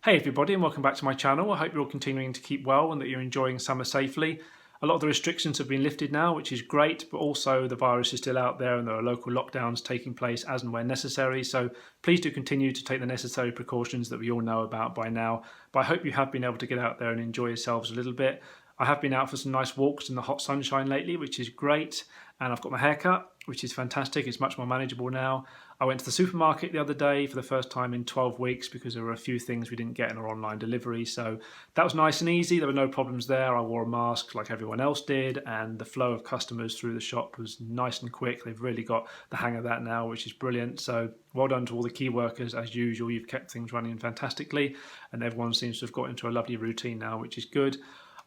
Hey everybody, and welcome back to my channel. I hope you're all continuing to keep well and that you're enjoying summer safely. A lot of the restrictions have been lifted now, which is great, but also the virus is still out there and there are local lockdowns taking place as and when necessary. So please do continue to take the necessary precautions that we all know about by now. But I hope you have been able to get out there and enjoy yourselves a little bit. I have been out for some nice walks in the hot sunshine lately, which is great. And I've got my hair cut, which is fantastic. It's much more manageable now. I went to the supermarket the other day for the first time in 12 weeks because there were a few things we didn't get in our online delivery. So that was nice and easy. There were no problems there. I wore a mask like everyone else did, and the flow of customers through the shop was nice and quick. They've really got the hang of that now, which is brilliant. So well done to all the key workers. As usual, you've kept things running fantastically, and everyone seems to have got into a lovely routine now, which is good.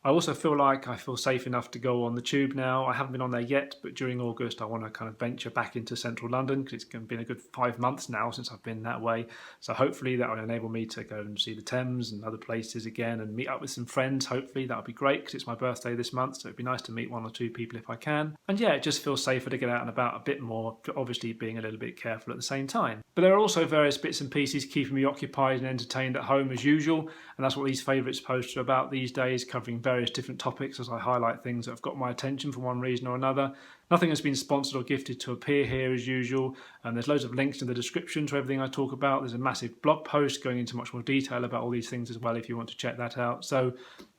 I also feel like I feel safe enough to go on the tube now. I haven't been on there yet, but during August I want to kind of venture back into central London because it's been a good 5 months now since I've been that way. So hopefully that will enable me to go and see the Thames and other places again and meet up with some friends. Hopefully that would be great because it's my birthday this month, so it'd be nice to meet one or two people if I can. And yeah, it just feels safer to get out and about a bit more, obviously being a little bit careful at the same time. But there are also various bits and pieces keeping me occupied and entertained at home as usual, and that's what these favourites posts are about these days, covering various different topics as I highlight things that have got my attention for one reason or another. Nothing has been sponsored or gifted to appear here as usual, and there's loads of links in the description to everything I talk about. There's a massive blog post going into much more detail about all these things as well if you want to check that out. So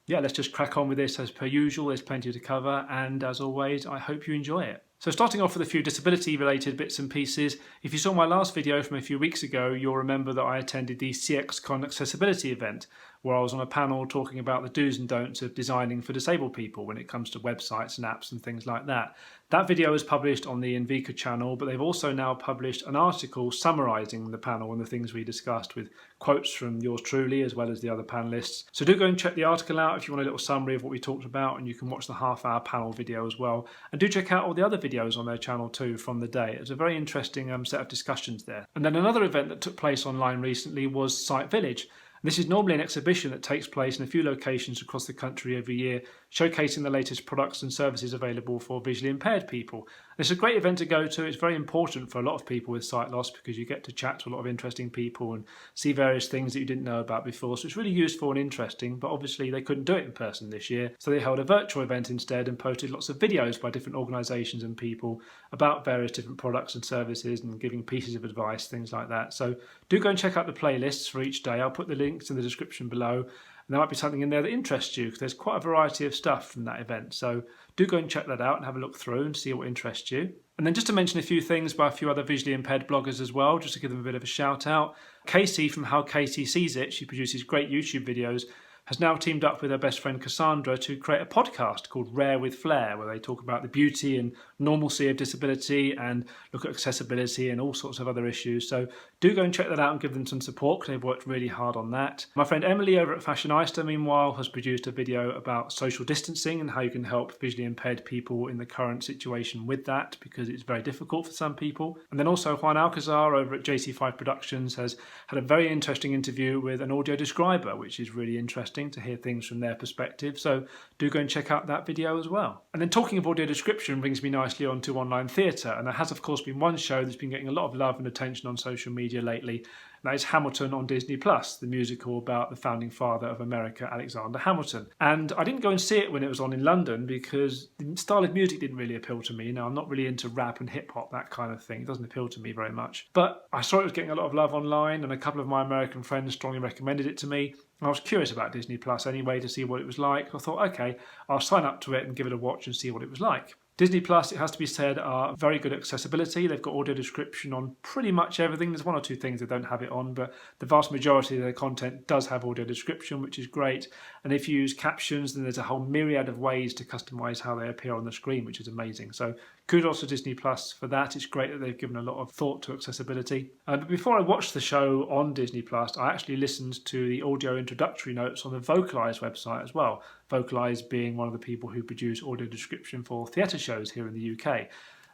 yeah, let's just crack on with this as per usual. There's plenty to cover, and as always, I hope you enjoy it. So starting off with a few disability related bits and pieces, if you saw my last video from a few weeks ago, you'll remember that I attended the CXCon accessibility event, where I was on a panel talking about the do's and don'ts of designing for disabled people when it comes to websites and apps and things like that. That video is published on the Envica channel, but they've also now published an article summarising the panel and the things we discussed with quotes from yours truly as well as the other panellists. So do go and check the article out if you want a little summary of what we talked about, and you can watch the half-hour panel video as well. And do check out all the other videos on their channel too from the day. It's a very interesting set of discussions there. And then another event that took place online recently was Site Village. This is normally an exhibition that takes place in a few locations across the country every year, showcasing the latest products and services available for visually impaired people. It's a great event to go to. It's very important for a lot of people with sight loss because you get to chat to a lot of interesting people and see various things that you didn't know about before. So it's really useful and interesting, but obviously they couldn't do it in person this year. So they held a virtual event instead and posted lots of videos by different organisations and people about various different products and services and giving pieces of advice, things like that. So do go and check out the playlists for each day. I'll put the links in the description below. And there might be something in there that interests you because there's quite a variety of stuff from that event. So do go and check that out and have a look through and see what interests you. And then just to mention a few things by a few other visually impaired bloggers as well, just to give them a bit of a shout out. Casey from How Casey Sees It, she produces great YouTube videos, has now teamed up with her best friend Cassandra to create a podcast called Rare with Flair, where they talk about the beauty and normalcy of disability and look at accessibility and all sorts of other issues. So do go and check that out and give them some support because they've worked really hard on that. My friend Emily over at Fashionista, meanwhile, has produced a video about social distancing and how you can help visually impaired people in the current situation with that because it's very difficult for some people. And then also Juan Alcazar over at JC5 Productions has had a very interesting interview with an audio describer, which is really interesting to hear things from their perspective. So do go and check out that video as well. And then talking of audio description brings me nicely on to online theatre. And there has of course been one show that's been getting a lot of love and attention on social media lately. And that is Hamilton on Disney+, the musical about the founding father of America, Alexander Hamilton. And I didn't go and see it when it was on in London because the style of music didn't really appeal to me. Now, I'm not really into rap and hip hop, that kind of thing. It doesn't appeal to me very much. But I saw it was getting a lot of love online and a couple of my American friends strongly recommended it to me. I was curious about Disney Plus anyway to see what it was like. I thought, okay, I'll sign up to it and give it a watch and see what it was like. Disney Plus, it has to be said, are very good accessibility. They've got audio description on pretty much everything. There's one or two things they don't have it on, but the vast majority of their content does have audio description, which is great. And if you use captions, then there's a whole myriad of ways to customize how they appear on the screen, which is amazing. So kudos to Disney Plus for that. It's great that they've given a lot of thought to accessibility. But before I watched the show on Disney Plus, I actually listened to the audio introductory notes on the Vocalize website as well. Vocalize being one of the people who produce audio description for theatre shows here in the UK. And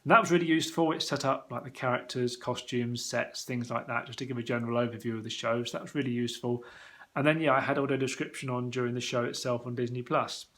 that was really useful. It set up like the characters, costumes, sets, things like that, just to give a general overview of the show. So that was really useful. And then, yeah, I had audio description on during the show itself on Disney+.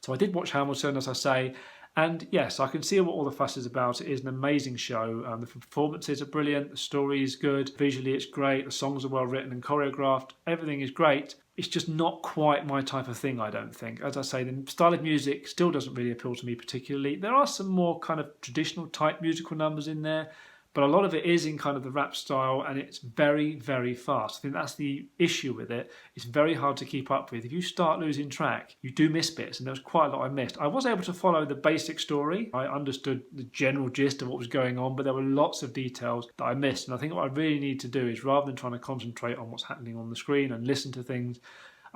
So I did watch Hamilton, as I say, and yes, I can see what all the fuss is about. It is an amazing show. The performances are brilliant, the story is good, visually it's great, the songs are well written and choreographed, everything is great. it's just not quite my type of thing, I don't think. As I say, the style of music still doesn't really appeal to me particularly. There are some more kind of traditional type musical numbers in there, but a lot of it is in kind of the rap style, and it's very, very fast. I think that's the issue with it. It's very hard to keep up with. If you start losing track, you do miss bits, and there was quite a lot I missed. I was able to follow the basic story. I understood the general gist of what was going on, but there were lots of details that I missed. And I think what I really need to do is, rather than trying to concentrate on what's happening on the screen and listen to things,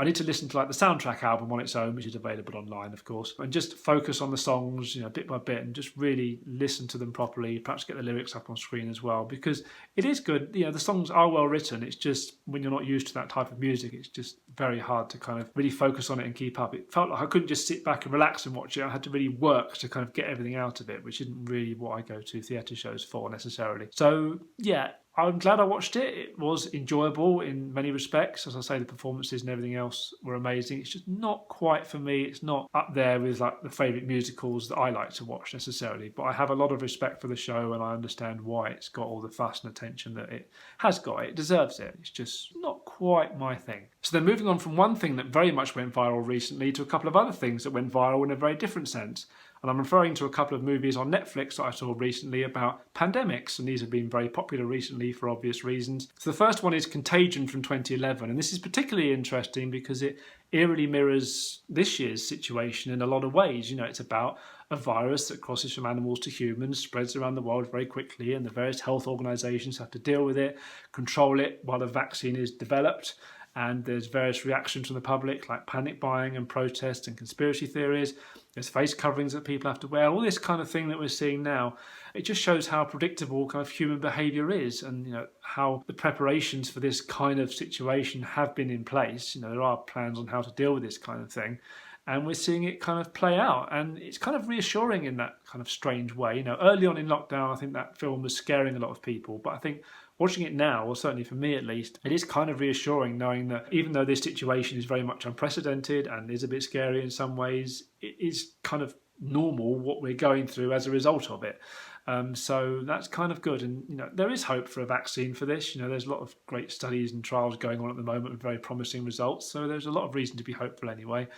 I need to listen to like the soundtrack album on its own, which is available online, of course, and just focus on the songs, bit by bit, and just really listen to them properly. Perhaps get the lyrics up on screen as well, because it is good. The songs are well written. It's just when you're not used to that type of music, it's just very hard to kind of really focus on it and keep up. It felt like I couldn't just sit back and relax and watch it. I had to really work to kind of get everything out of it, which isn't really what I go to theatre shows for necessarily. So yeah, I'm glad I watched it. It was enjoyable in many respects. As I say, the performances and everything else were amazing. It's just not quite for me. It's not up there with like the favourite musicals that I like to watch necessarily. But I have a lot of respect for the show, and I understand why it's got all the fuss and attention that it has got. It deserves it. It's just not quite my thing. So then moving on from one thing that very much went viral recently to a couple of other things that went viral in a very different sense. And I'm referring to a couple of movies on Netflix that I saw recently about pandemics, and these have been very popular recently for obvious reasons. So the first one is Contagion from 2011, and this is particularly interesting because it eerily mirrors this year's situation in a lot of ways. It's about a virus that crosses from animals to humans, spreads around the world very quickly, and the various health organisations have to deal with it, control it while a vaccine is developed. And there's various reactions from the public, like panic buying and protests and conspiracy theories. There's face coverings that people have to wear, all this kind of thing that we're seeing now. It just shows how predictable kind of human behaviour is, and how the preparations for this kind of situation have been in place. There are plans on how to deal with this kind of thing. And we're seeing it kind of play out. And it's kind of reassuring in that kind of strange way. Early on in lockdown, I think that film was scaring a lot of people. But I think watching it now, or certainly for me at least, it is kind of reassuring knowing that even though this situation is very much unprecedented and is a bit scary in some ways, it is kind of normal what we're going through as a result of it. So that's kind of good. And, there is hope for a vaccine for this. There's a lot of great studies and trials going on at the moment with very promising results. So there's a lot of reason to be hopeful anyway.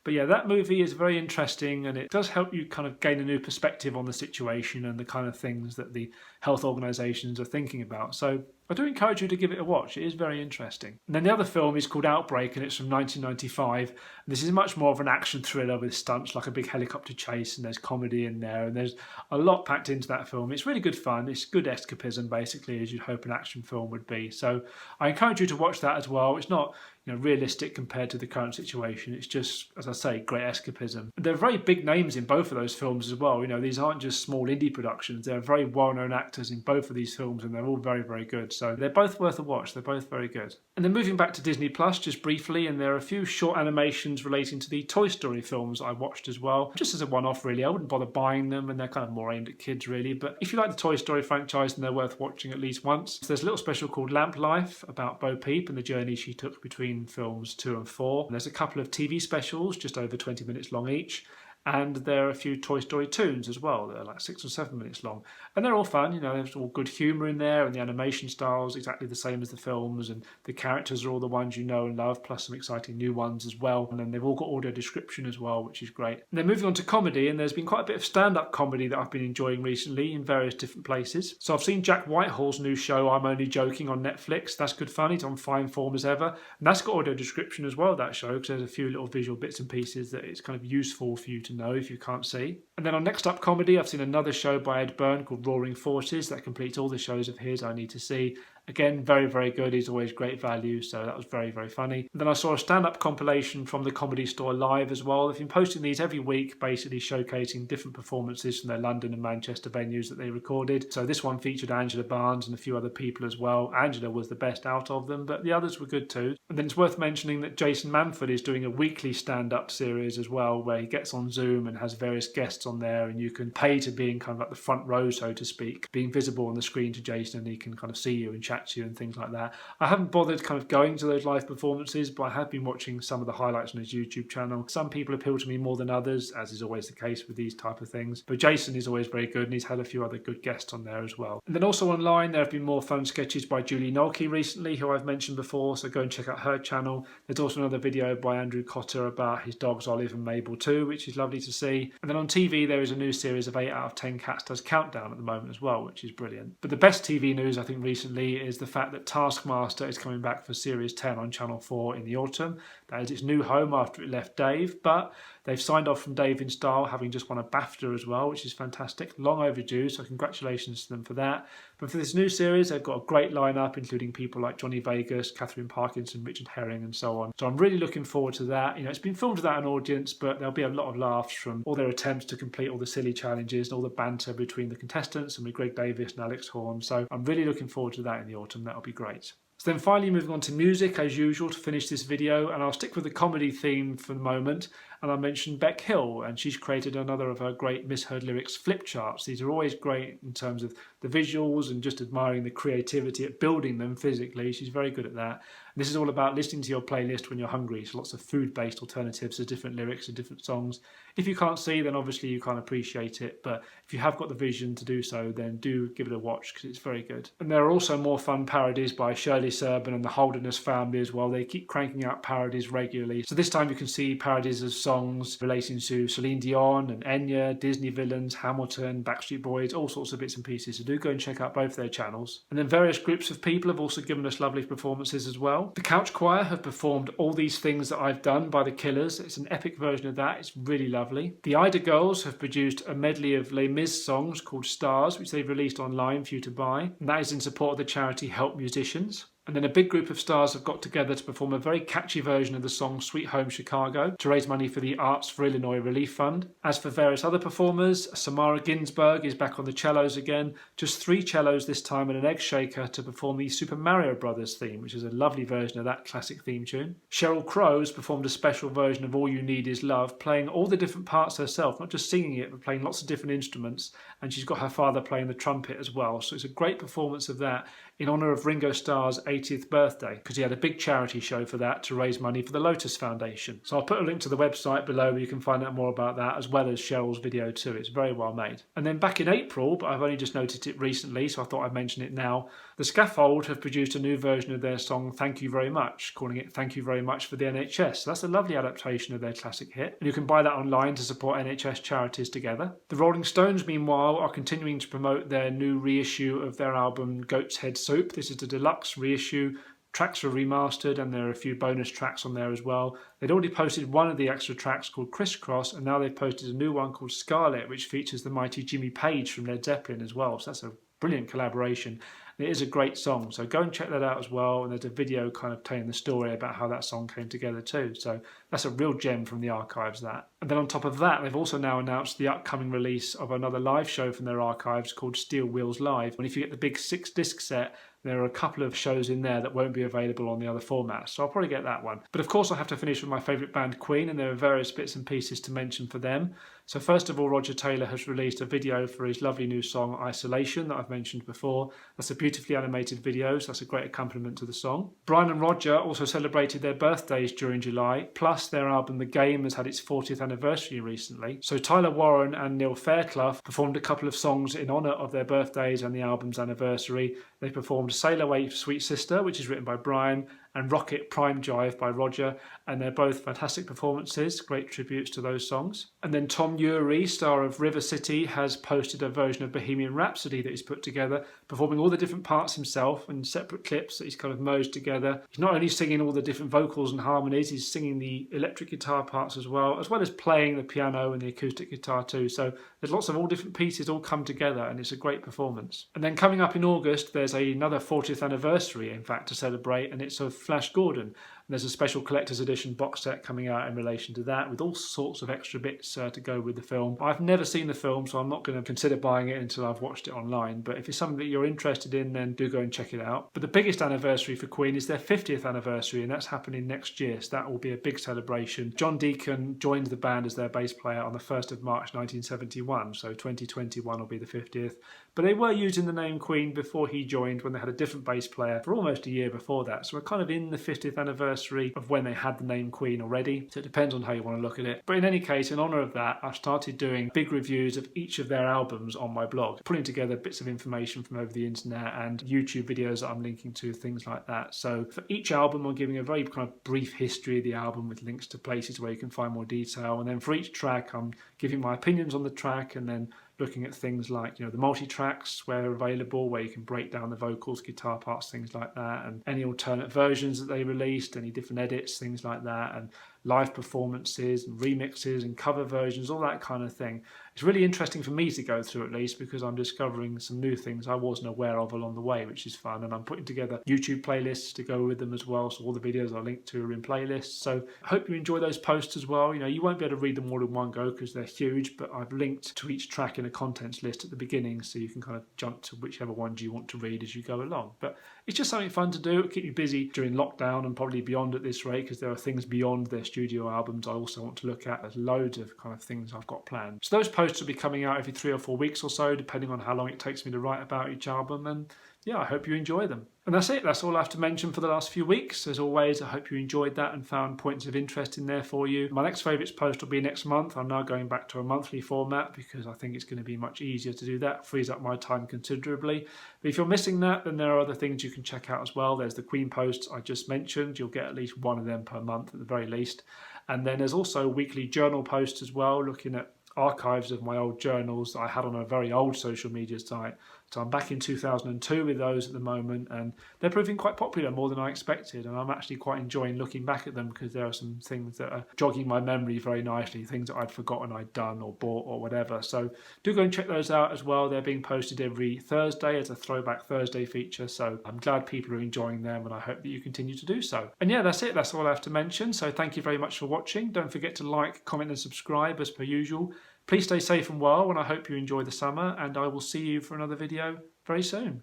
But yeah, that movie is very interesting, and it does help you kind of gain a new perspective on the situation and the kind of things that the health organisations are thinking about. So I do encourage you to give it a watch. It is very interesting. And then the other film is called Outbreak, and it's from 1995. And this is much more of an action thriller with stunts, like a big helicopter chase, and there's comedy in there, and there's a lot packed into that film. It's really good fun. It's good escapism, basically, as you'd hope an action film would be. So I encourage you to watch that as well. It's not realistic compared to the current situation. It's just, as I say, great escapism. There are very big names in both of those films as well. These aren't just small indie productions. They're very well-known actors in both of these films, and they're all very, very good. So they're both worth a watch. They're both very good. And then moving back to Disney Plus just briefly, and there are a few short animations relating to the Toy Story films I watched as well, just as a one-off really. I wouldn't bother buying them, and they're kind of more aimed at kids really. But if you like the Toy Story franchise, then they're worth watching at least once. So there's a little special called Lamp Life about Bo Peep and the journey she took between films 2 and 4. And there's a couple of TV specials, just over 20 minutes long each. And there are a few Toy Story tunes as well. They're like 6 or 7 minutes long. And they're all fun, there's all good humour in there, and the animation style's exactly the same as the films, and the characters are all the ones you know and love, plus some exciting new ones as well. And then they've all got audio description as well, which is great. And then moving on to comedy, and there's been quite a bit of stand-up comedy that I've been enjoying recently in various different places. So I've seen Jack Whitehall's new show, I'm Only Joking, on Netflix. That's good fun. He's on fine form as ever. And that's got audio description as well, that show, because there's a few little visual bits and pieces that it's kind of useful for you to know if you can't see. And then on Next Up Comedy, I've seen another show by Ed Byrne called Roaring Forties that completes all the shows of his I need to see. Again, very, very good. He's always great value, so that was very, very funny. And then I saw a stand-up compilation from the Comedy Store Live as well. They've been posting these every week, basically showcasing different performances from their London and Manchester venues that they recorded. So this one featured Angela Barnes and a few other people as well. Angela was the best out of them, but the others were good too. And then it's worth mentioning that Jason Manford is doing a weekly stand-up series as well, where he gets on Zoom Zoom and has various guests on there, and you can pay to be in kind of like the front row, so to speak, being visible on the screen to Jason, and he can kind of see you and chat to you and things like that. I haven't bothered kind of going to those live performances, but I have been watching some of the highlights on his YouTube channel. Some people appeal to me more than others, as is always the case with these type of things, but Jason is always very good, and he's had a few other good guests on there as well. And then also online there have been more fun sketches by Julie Nolke recently, who I've mentioned before, so go and check out her channel. There's also another video by Andrew Cotter about his dogs Olive and Mabel too, which is lovely to see. And then on TV there is a new series of 8 out of 10 Cats Does Countdown at the moment as well, which is brilliant. But the best TV news I think recently is the fact that Taskmaster is coming back for Series 10 on Channel 4 in the autumn. That is its new home after it left Dave, but they've signed off from Dave in Style, having just won a BAFTA as well, which is fantastic. Long overdue, so congratulations to them for that. But for this new series, they've got a great lineup, including people like Johnny Vegas, Catherine Parkinson, Richard Herring, and so on. So I'm really looking forward to that. You know, it's been filmed without an audience, but there'll be a lot of laughs from all their attempts to complete all the silly challenges and all the banter between the contestants and with Greg Davis and Alex Horne. So I'm really looking forward to that in the autumn. That'll be great. So then finally moving on to music as usual to finish this video, and I'll stick with the comedy theme for the moment, and I'll mention Beck Hill, and she's created another of her great misheard lyrics flip charts. These are always great in terms of the visuals and just admiring the creativity at building them physically. She's very good at that. And this is all about listening to your playlist when you're hungry, so lots of food-based alternatives to different lyrics and different songs. If you can't see, then obviously you can't appreciate it, but if you have got the vision to do so, then do give it a watch because it's very good. And there are also more fun parodies by Shirley Serban and the Holderness family as well. They keep cranking out parodies regularly. So this time you can see parodies of songs relating to Celine Dion and Enya, Disney villains, Hamilton, Backstreet Boys, all sorts of bits and pieces. So do go and check out both their channels. And then various groups of people have also given us lovely performances as well. The Couch Choir have performed All These Things That I've Done by The Killers. It's an epic version of that. It's really lovely. The Ida Girls have produced a medley of Les Mis songs called Stars, which they've released online for you to buy. And that is in support of the charity Help Musicians. And then a big group of stars have got together to perform a very catchy version of the song Sweet Home Chicago to raise money for the Arts for Illinois Relief Fund. As for various other performers, Samara Ginsberg is back on the cellos again, just 3 cellos this time and an egg shaker to perform the Super Mario Brothers theme, which is a lovely version of that classic theme tune. Sheryl Crow has performed a special version of All You Need Is Love, playing all the different parts herself, not just singing it, but playing lots of different instruments, and she's got her father playing the trumpet as well. So it's a great performance of that in honour of Ringo Starr's 80th birthday, because he had a big charity show for that to raise money for the Lotus Foundation. So I'll put a link to the website below where you can find out more about that, as well as Cheryl's video too. It's very well made. And then back in April, but I've only just noticed it recently, so I thought I'd mention it now, The Scaffold have produced a new version of their song Thank You Very Much, calling it Thank You Very Much for the NHS. So that's a lovely adaptation of their classic hit, and you can buy that online to support NHS charities together. The Rolling Stones, meanwhile, are continuing to promote their new reissue of their album Goat's Head Soup. This is the deluxe reissue. Tracks are remastered, and there are a few bonus tracks on there as well. They'd already posted one of the extra tracks called Crisscross, and now they've posted a new one called Scarlet, which features the mighty Jimmy Page from Led Zeppelin as well. So that's a brilliant collaboration. And it is a great song, so go and check that out as well. And there's a video kind of telling the story about how that song came together too. So that's a real gem from the archives, that. And then on top of that, they've also now announced the upcoming release of another live show from their archives called Steel Wheels Live. And if you get the big 6-disc set, there are a couple of shows in there that won't be available on the other formats, so I'll probably get that one. But of course I have to finish with my favourite band, Queen, and there are various bits and pieces to mention for them. So first of all, Roger Taylor has released a video for his lovely new song Isolation that I've mentioned before. That's a beautifully animated video, so that's a great accompaniment to the song. Brian and Roger also celebrated their birthdays during July, plus their album The Game has had its 40th anniversary recently. So Tyler Warren and Neil Fairclough performed a couple of songs in honour of their birthdays and the album's anniversary. They performed Sail Away Sweet Sister, which is written by Brian, and Rocket Prime Jive by Roger, and they're both fantastic performances, great tributes to those songs. And then Tom Ury, star of River City, has posted a version of Bohemian Rhapsody that he's put together, performing all the different parts himself in separate clips that he's kind of merged together. He's not only singing all the different vocals and harmonies, he's singing the electric guitar parts as well as playing the piano and the acoustic guitar too. So there's lots of all different pieces all come together, and it's a great performance. And then coming up in August, there's another 40th anniversary, in fact, to celebrate, and it's of Flash Gordon. there's a special collector's edition box set coming out in relation to that with all sorts of extra bits to go with the film. I've never seen the film, so I'm not going to consider buying it until I've watched it online, but if it's something that you're interested in, then do go and check it out. But the biggest anniversary for Queen is their 50th anniversary, and that's happening next year, so that will be a big celebration. John Deacon joined the band as their bass player on the 1st of March 1971, so 2021 will be the 50th. But they were using the name Queen before he joined, when they had a different bass player for almost a year before that. So we're kind of in the 50th anniversary of when they had the name Queen already. So it depends on how you want to look at it. But in any case, in honour of that, I've started doing big reviews of each of their albums on my blog, pulling together bits of information from over the internet and YouTube videos that I'm linking to, things like that. So for each album, I'm giving a very kind of brief history of the album with links to places where you can find more detail. And then for each track, I'm giving my opinions on the track, and then looking at things like, the multi-tracks where available, where you can break down the vocals, guitar parts, things like that, and any alternate versions that they released, any different edits, things like that, and live performances and remixes and cover versions, all that kind of thing. It's really interesting for me to go through, at least, because I'm discovering some new things I wasn't aware of along the way, which is fun. And I'm putting together YouTube playlists to go with them as well, so all the videos I link to are in playlists. So I hope you enjoy those posts as well. You won't be able to read them all in one go because they're huge, but I've linked to each track in a contents list at the beginning, so you can kind of jump to whichever ones you want to read as you go along. But it's just something fun to do. It'll keep you busy during lockdown and probably beyond at this rate, because there are things beyond their studio albums I also want to look at. There's loads of kind of things I've got planned. So those posts will be coming out every 3 or 4 weeks or so, depending on how long it takes me to write about each album. And yeah, I hope you enjoy them. And that's it. That's all I have to mention for the last few weeks. As always, I hope you enjoyed that and found points of interest in there for you. My next favourites post will be next month. I'm now going back to a monthly format because I think it's going to be much easier to do that. Frees up my time considerably. But if you're missing that, then there are other things you can check out as well. There's the Queen posts I just mentioned. You'll get at least one of them per month at the very least. And then there's also weekly journal posts as well, looking at archives of my old journals that I had on a very old social media site. So I'm back in 2002 with those at the moment, and they're proving quite popular, more than I expected, and I'm actually quite enjoying looking back at them because there are some things that are jogging my memory very nicely, things that I'd forgotten I'd done or bought or whatever. So do go and check those out as well. They're being posted every Thursday as a Throwback Thursday feature, so I'm glad people are enjoying them, and I hope that you continue to do so. And yeah, that's it. That's all I have to mention. So thank you very much for watching. Don't forget to like, comment and subscribe as per usual. Please stay safe and well, and I hope you enjoy the summer, and I will see you for another video very soon.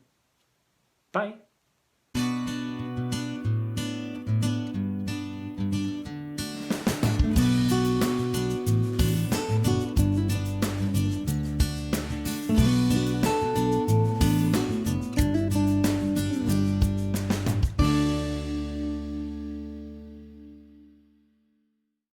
Bye.